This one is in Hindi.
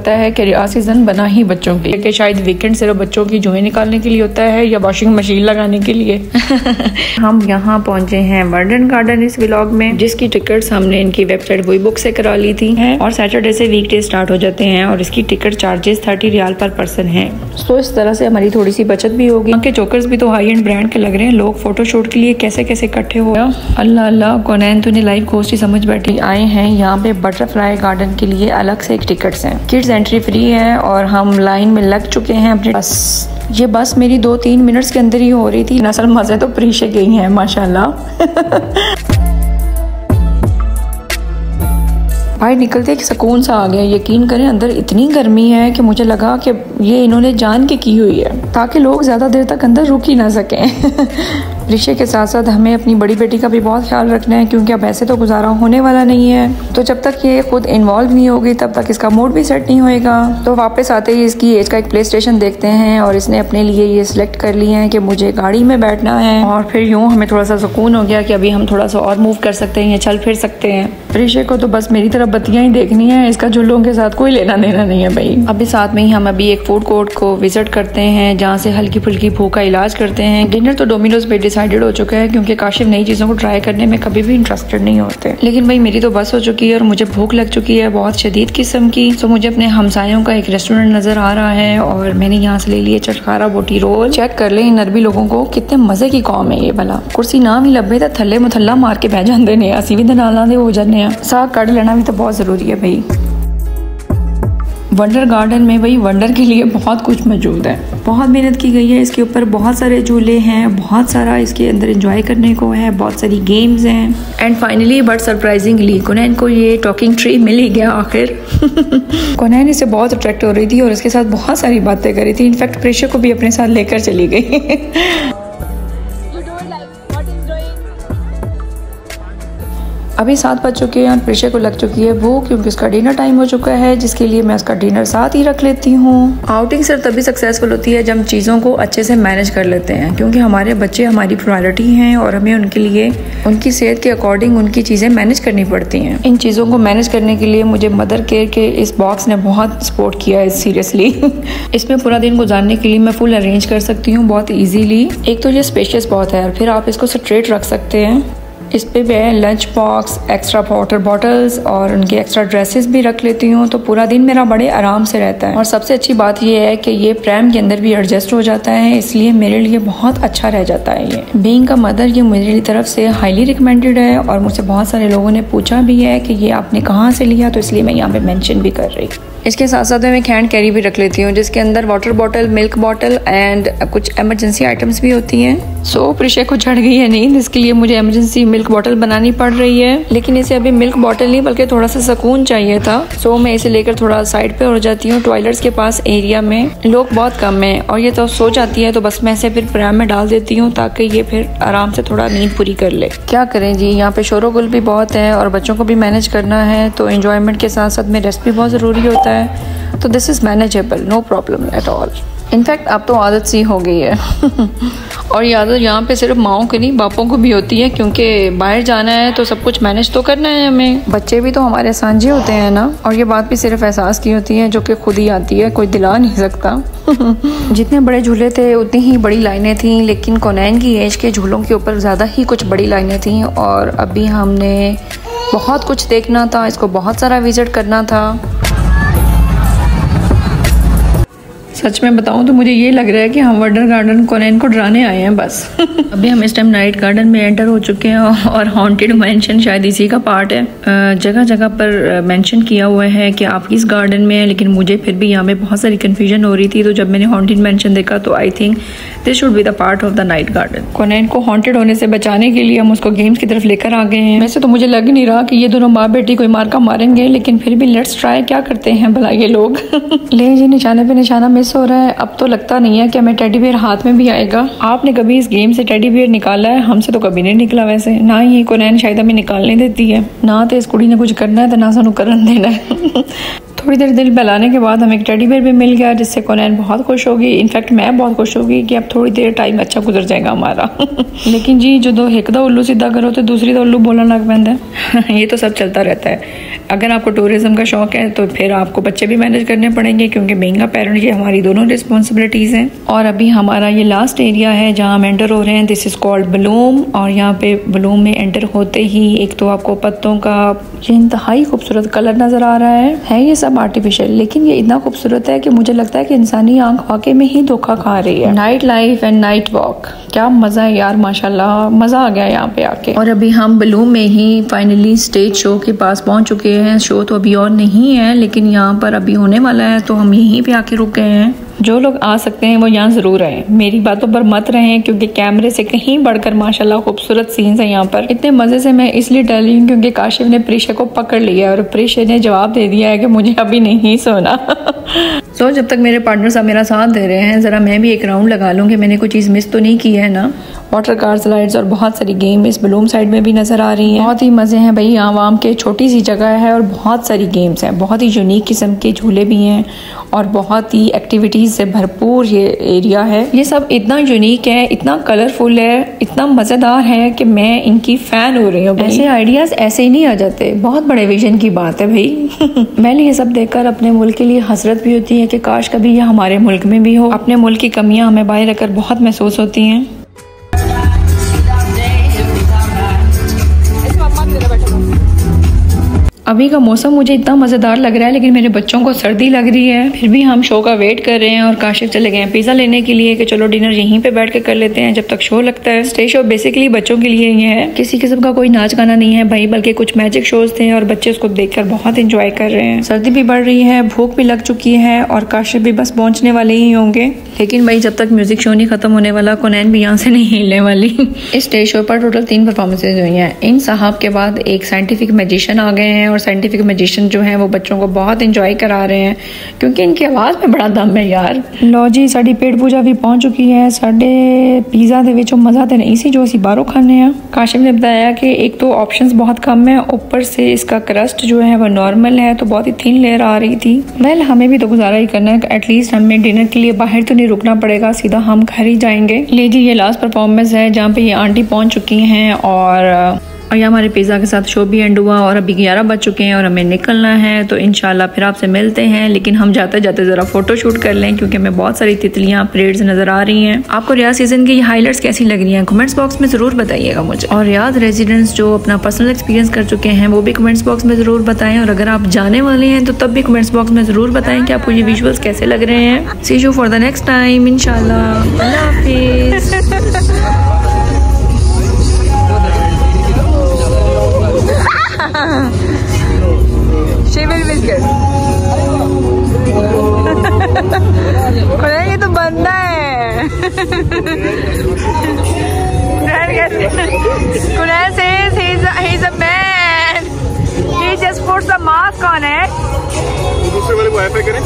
है कि रियाज सीजन बना ही बच्चों के लिए, कि शायद वीकेंड सिर्फ बच्चों की जुएं निकालने के लिए होता है या वॉशिंग मशीन लगाने के लिए। हम यहाँ पहुंचे हैं वर्डन गार्डन इस व्लॉग में, जिसकी टिकट्स हमने इनकी वेबसाइट वही बुक से करा ली थी और सैटरडे से वीकडे स्टार्ट हो जाते हैं और इसकी टिकट चार्जेस 30 रियाल पर पर्सन है। तो इस तरह से हमारी थोड़ी सी बचत भी होगी। यहाँ के चोकर्स भी तो हाई एंड ब्रांड के लग रहे हैं। लोग फोटोशूट के लिए कैसे कैसे इकट्ठे हो। अल्लाह अल्लाह, कोनैन तूने लाइव गोस्ट ही समझ बैठी। आए हैं यहाँ पे बटरफ्लाई गार्डन के लिए अलग से एक टिकट्स हैं। किड्स एंट्री फ्री है और हम लाइन में लग चुके हैं अपने बस। ये बस मेरी 2-3 मिनट्स के अंदर ही हो रही थी। असल मजे तो प्रीशे गई हैं माशाल्लाह। बाहर निकलते एक सुकून सा आ गया। यकीन करें अंदर इतनी गर्मी है कि मुझे लगा कि ये इन्होंने जान के की हुई है ताकि लोग ज़्यादा देर तक अंदर रुक ही ना सकें। रिशे के साथ साथ हमें अपनी बड़ी बेटी का भी बहुत ख्याल रखना है क्योंकि अब ऐसे तो गुजारा होने वाला नहीं है। तो जब तक ये खुद इन्वॉल्व नहीं होगी तब तक इसका मूड भी सेट नहीं होएगा। तो वापस आते ही इसकी एज का एक प्ले स्टेशन देखते हैं और इसने अपने लिए ये सिलेक्ट कर लिया है कि मुझे गाड़ी में बैठना है। और फिर यूँ हमें थोड़ा सा सुकून हो गया कि अभी हम थोड़ा सा और मूव कर सकते हैं या चल फिर सकते हैं। रिशे को तो बस मेरी तरफ बत्तियां ही देखनी है, इसका झूलों के साथ कोई लेना देना नहीं है भाई। अभी साथ में ही हम अभी एक फूड कोर्ट को विजिट करते हैं जहाँ से हल्की फुल्की भूख का इलाज करते हैं। डिनर तो डोमिनोज पे डिसाइडेड हो चुका है क्योंकि काशिफ नई चीज़ों को ट्राई करने में कभी भी इंटरेस्टेड नहीं होते। लेकिन भाई मेरी तो बस हो चुकी है और मुझे भूख लग चुकी है बहुत शदीद किस्म की। तो मुझे अपने हमसायों का एक रेस्टोरेंट नजर आ रहा है और मैंने यहाँ से ले लिया चटखारा बोटी रोल। चेक कर ले इन अरबी लोगों को कितने मजे की कौम है ये भला। कुर्सी ना भी लभे तो थल्ले मथल्ला मार के बह जाते ने, असी भी नाला दे हो जाने। साग कट लेना भी तो बहुत जरूरी है भाई। वंडर गार्डन में भाई वंडर के लिए बहुत कुछ मौजूद है। बहुत मेहनत की गई है इसके ऊपर। बहुत सारे झूले हैं, बहुत सारा इसके अंदर एंजॉय करने को है, बहुत सारी गेम्स हैं। एंड फाइनली बट सरप्राइजिंगली कोनैन को ये टॉकिंग ट्री मिल ही गया आखिर। कोनैन इससे बहुत अट्रैक्ट हो रही थी और इसके साथ बहुत सारी बातें कर रही थी। इनफैक्ट प्रेशर को भी अपने साथ लेकर चली गई। अभी 7 बज चुके हैं और प्रेशर को लग चुकी है भूख क्योंकि उसका डिनर टाइम हो चुका है, जिसके लिए मैं उसका डिनर साथ ही रख लेती हूँ। आउटिंग सिर्फ तभी सक्सेसफुल होती है जब हम चीज़ों को अच्छे से मैनेज कर लेते हैं क्योंकि हमारे बच्चे हमारी प्रायोरिटी हैं और हमें उनके लिए उनकी सेहत के अकॉर्डिंग उनकी चीज़ें मैनेज करनी पड़ती हैं। इन चीज़ों को मैनेज करने के लिए मुझे मदर केयर के इस बॉक्स ने बहुत सपोर्ट किया है सीरियसली। इसमें पूरा दिन गुजारने के लिए मैं फुल अरेंज कर सकती हूँ बहुत ईजीली। एक तो ये स्पेशियस बहुत है और फिर आप इसको स्ट्रेट रख सकते हैं। इस पे मैं lunch box, extra water bottles और उनके एक्स्ट्रा ड्रेसेस भी रख लेती हूँ तो पूरा दिन मेरा बड़े आराम से रहता है। और सबसे अच्छी बात ये है कि ये प्रैम के अंदर भी एडजस्ट हो जाता है, इसलिए मेरे लिए बहुत अच्छा रह जाता है। ये बीइंग अ मदर ये मेरी तरफ से हाईली रिकमेंडेड है और मुझसे बहुत सारे लोगों ने पूछा भी है कि ये आपने कहाँ से लिया, तो इसलिए मैं यहाँ पे मेंशन भी कर रही हूँ। इसके साथ साथ मैं एक हैंड कैरी भी रख लेती हूँ जिसके अंदर water bottle, milk bottle and कुछ इमरजेंसी आइटम्स भी होती हैं। सो प्रिशे को चढ़ गई है नींद, इसके लिए मुझे इमरजेंसी मिल्क बॉटल बनानी पड़ रही है। लेकिन इसे अभी मिल्क बॉटल नहीं बल्कि थोड़ा सा सुकून चाहिए था। सो मैं इसे लेकर थोड़ा साइड पे हो जाती हूँ। टॉयलेट्स के पास एरिया में लोग बहुत कम है और ये तो सो जाती है तो बस मैं इसे फिर प्रैम में डाल देती हूँ ताकि ये फिर आराम से थोड़ा नींद पूरी कर ले। क्या करें जी, यहाँ पे शोरोगुल भी बहुत है और बच्चों को भी मैनेज करना है तो एंजॉयमेंट के साथ साथ में रेस्ट भी बहुत ज़रूरी होता है। तो this is manageable, no problem at all. In fact अब तो आदत सी हो गई है। और ये आदत यहाँ पे सिर्फ माओं की नहीं बापों को भी होती है क्योंकि बाहर जाना है तो सब कुछ मैनेज तो करना है हमें। बच्चे भी तो हमारे सांझे होते हैं ना। और ये बात भी सिर्फ एहसास की होती है जो कि खुद ही आती है, कोई दिला नहीं सकता। जितने बड़े झूले थे उतनी ही बड़ी लाइनें थीं, लेकिन कोनैन की एज के झूलों के ऊपर ज़्यादा ही कुछ बड़ी लाइनें थीं। और अभी हमने बहुत कुछ देखना था, इसको बहुत सारा विजिट करना था। सच में बताऊं तो मुझे ये लग रहा है कि हम वंडर गार्डन कोनैन को डराने आए हैं बस। अभी हम इस टाइम नाइट गार्डन में एंटर हो चुके हैं और हॉन्टेड मेंशन शायद इसी का पार्ट है। जगह जगह पर मेंशन किया हुआ है कि आप किस गार्डन में हैं, लेकिन मुझे फिर भी यहाँ पे बहुत सारी कंफ्यूजन हो रही थी। तो जब मैंने हॉन्टेड मेंशन देखा तो I think this should be the part of the night garden. Konain को हॉन्टेड होने से बचाने के लिए हम उसको गेम्स की तरफ लेकर आ गए हैं। वैसे तो मुझे लग नहीं रहा कि ये दोनों माँ बेटी कोई मार का मारेंगे, लेकिन फिर भी लेट्स ट्राई, क्या करते हैं भला ये लोग। ले जी, निशाने पे निशाना मिस हो रहा है। अब तो लगता नहीं है कि हमें टेडी बियर हाथ में भी आएगा। आपने कभी इस गेम से टेडी बियर निकाला है? हमसे तो कभी नहीं निकला वैसे, ना ही कोनैन शायद हमें निकालने देती है। ना तो इस कुड़ी ने कुछ करना है तो ना सानू करन देना है। थोड़ी देर दिल बहलाने के बाद हमें एक टेडी बेयर भी मिल गया, जिससे कोनैन बहुत खुश होगी। इनफैक्ट मैं बहुत खुश होगी कि अब थोड़ी देर टाइम अच्छा गुजर जाएगा हमारा। लेकिन जी जो दो एक दा उल्लू सीधा करो तो दूसरी दा उल्लू बोलने लग पैंदा है। ये तो सब चलता रहता है। अगर आपको टूरिज्म का शौक है तो फिर आपको बच्चे भी मैनेज करने पड़ेंगे, क्योंकि बीइंग अ पेरेंट ये हमारी दोनों रिस्पॉन्सिबिलिटीज़ हैं। और अभी हमारा ये लास्ट एरिया है जहाँ हम एंटर हो रहे हैं। This is called Bloom. और यहाँ पे ब्लूम में एंटर होते ही एक तो आपको पत्तों का ये इंतहाई खूबसूरत कलर नज़र आ रहा है ये सब आर्टिफिशियल, लेकिन ये इतना खूबसूरत है कि मुझे लगता है कि इंसानी आंख वाकई में ही धोखा खा रही है। Night life and night walk, क्या मज़ा है यार, माशाल्लाह मज़ा आ गया यहाँ पे आके। और अभी हम ब्लूम में ही फाइनली स्टेज शो के पास पहुँच चुके हैं। शो तो अभी और नहीं है, लेकिन यहाँ पर अभी होने वाला है, तो हम यहीं पे आके रुक गए हैं। जो लोग आ सकते हैं वो यहाँ ज़रूर आए, मेरी बातों पर मत रहें, क्योंकि कैमरे से कहीं बढ़कर माशाल्लाह खूबसूरत सीन्स हैं यहाँ पर। इतने मज़े से मैं इसलिए टहल रही हूँ क्योंकि काशिफ ने प्रिशा को पकड़ लिया और प्रिशा ने जवाब दे दिया है कि मुझे अभी नहीं सोना। तो जब तक मेरे पार्टनर साहब मेरा साथ दे रहे हैं, ज़रा मैं भी एक राउंड लगा लूँ कि मैंने कोई चीज़ मिस तो नहीं की है ना। वाटर कार स्लाइड्स और बहुत सारी गेम इस ब्लूम साइड में भी नज़र आ रही हैं। बहुत ही मज़े हैं भाई, आवाम के छोटी सी जगह है और बहुत सारी गेम्स हैं, बहुत ही यूनिक किस्म के झूले भी हैं और बहुत ही एक्टिविटीज़ से भरपूर ये एरिया है। ये सब इतना यूनिक है, इतना कलरफुल है, इतना मज़ेदार है कि मैं इनकी फ़ैन हो रही हूँ। ऐसे आइडियाज़ ऐसे ही नहीं आ जाते, बहुत बड़े विजन की बात है भाई। मैंने ये सब देखकर अपने मुल्क के लिए हसरत भी होती है कि काश कभी ये हमारे मुल्क में भी हो। अपने मुल्क की कमियाँ हमें बाहर रखकर बहुत महसूस होती हैं। अभी का मौसम मुझे इतना मज़ेदार लग रहा है, लेकिन मेरे बच्चों को सर्दी लग रही है। फिर भी हम शो का वेट कर रहे हैं और काशिफ चले गए हैं पिज़्ज़ा लेने के लिए कि चलो डिनर यहीं पे बैठ के कर लेते हैं जब तक शो लगता है। स्टेज शो बेसिकली बच्चों के लिए ही है, किसी किस्म का कोई नाच गाना नहीं है भाई, बल्कि कुछ मैजिक शोज थे और बच्चे उसको देखकर बहुत इंजॉय कर रहे हैं। सर्दी भी बढ़ रही है, भूख भी लग चुकी है और काशिफ भी बस पहुँचने वाले ही होंगे। लेकिन भाई जब तक म्यूजिक शो नहीं खत्म होने वाला, कोनैन भी यहाँ से नहीं हिलने वाली। इस स्टेज शो पर टोटल 3 परफॉर्मेंसेज हुई हैं। इन साहब के बाद एक साइंटिफिक मैजिशियन आ गए हैं और साइंटिफिक मैजिशियन जो है वो बच्चों को बहुत इंजॉय करा रहे हैं, क्योंकि इनकी आवाज़ में बड़ा दम है यार। लो जी साड़ी पेट पूजा भी पहुंच चुकी है। साढ़े पिज़्ज़ा दे विचों मज़ा तो नहीं सी जो असी बाहरों खाने हैं। काशिफ ने बताया कि एक तो ऑप्शंस बहुत कम है, ऊपर से इसका क्रस्ट जो है वो नॉर्मल है, तो बहुत ही थिन लेयर आ रही थी। वेल हमें भी तो गुजारा ही करना है, एटलीस्ट हमें डिनर के लिए बाहर तो नहीं रुकना पड़ेगा, सीधा हम घर ही जाएंगे। ले जी ये लास्ट परफॉर्मेंस है जहाँ पे ये आंटी पहुंच चुकी हैं और ये हमारे पिज़्ज़ा के साथ शो भी एंड हुआ और अभी 11 बज चुके हैं और हमें निकलना है, तो इंशाल्लाह फिर आपसे मिलते हैं। लेकिन हम जाते जाते ज़रा फोटो शूट कर लें, क्योंकि हमें बहुत सारी तितलियाँ परेड्स नज़र आ रही हैं। आपको रियाद सीज़न की हाईलाइट्स कैसी लग रही हैं कमेंट्स बॉक्स में ज़रूर बताइएगा मुझे। और रियाद रेजिडेंट्स जो अपना पर्सनल एक्सपीरियंस कर चुके हैं वो भी कमेंट्स बॉक्स में ज़रूर बताएं, और अगर आप जाने वाले हैं तो तब भी कमेंट्स बॉक्स में ज़रूर बताएं कि आपको ये विजुअल्स कैसे लग रहे हैं। See you for the next time इंशाल्लाह। अल्लाह हाफिज़। ये तो बंदा है। Kunal says he's a man. He just puts the mask on it. दूसरे वाले को हाई फाई करें।